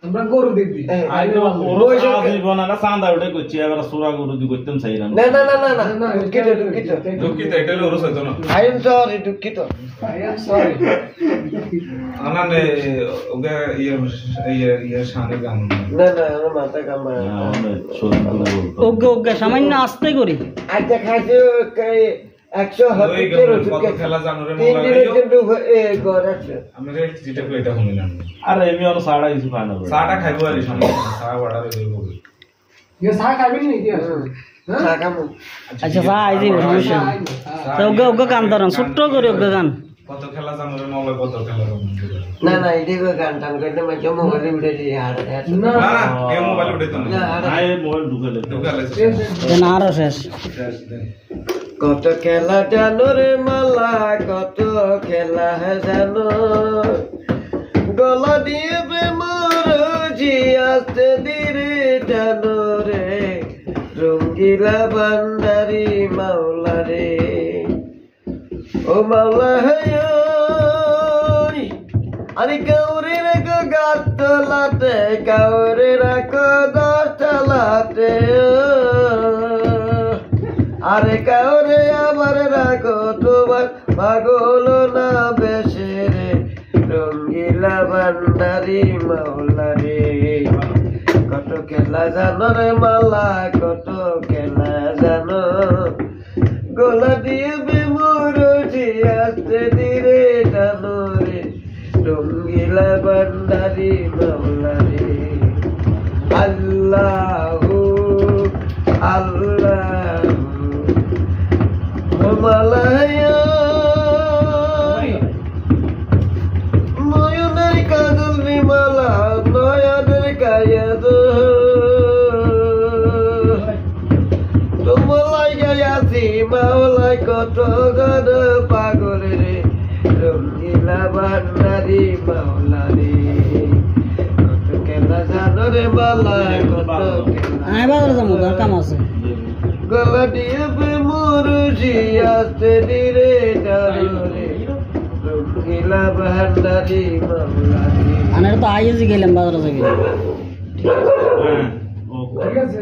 আমরা গরু দেখবি চাঁদা উঠে করছি এবার সোরা গরু দি করতেন চাই না না না না না না দুঃখিত দুঃখিত দুঃখিত এটা হলো ওর সাথে না আই এম সরি দুঃখিত আনানে ওকে ইয়ে শানে গান না না আমার মাথা কামা ওকে ওকে সামান্য আস্তে করি আচ্ছা খাইছো 170 কত খেলা জানোরে মোলা গাইও আমরা যেটা কই এটা শুনিলাম আরে এমি আর সাড়া কিছু খানা চাটা খাইবো আর সামনে চা বড়ারে দেবো ये सा খাবেন নি কি চা খামু আচ্ছা চা আই দিব সমস্যা ওকে ওকে গান ধরেন ছোট্ট করে ওকে গান কত খেলা জানোরে মোলা কত খেলা না না এদিকে গান টান করতে মাঝে মোবাইলে উঠে দিয়ে হাড় না না এই মোবাইল উঠে তো না আই মোবাইল ঢুকালে দেন আরো শেষ কত খেলা জানো রে মালা কত খেলা জানো গলা দিয়ে প্রেমর জিয়াতে ধীরে জানো রে রঙ্গিলা বান্দারি মাওলা রে ও মাওলা হায় আরে কাউরে রাখো গাছ তলাতে কাউরে রাখো গাছ তলাতে আরে কাউরে আবার রাখো তোমার পাগল না বেশে রে রঙ্গিলা ভান্ডারি মাওলা রে কত খেলা জানো রে মালা কত খেলা জানো গলা দিয়ে বেমর আসতে ধীরে জানো রে রঙ্গিলা ভান্ডারি মাওলা রে আল্লাহু আল্লাহ মালায়া নয়নের কাজল বিমালা নয়নের কায়াদ তোমালাই গায়াছি মাওলাই কত গদ পাগল রে রঙ্গিলা ভান্ডারি মাওলা রে কত খেলা জানো রে মালা কত আই বাজারে যাবো কাম আছে গলা দিয়ে বেমরুজি আসতে ধীরে জানো রে রঙ্গিলা ভান্ডারি মাওলা রে আনার তো আইজি গেলাম বাজারে যাবে ঠিক আছে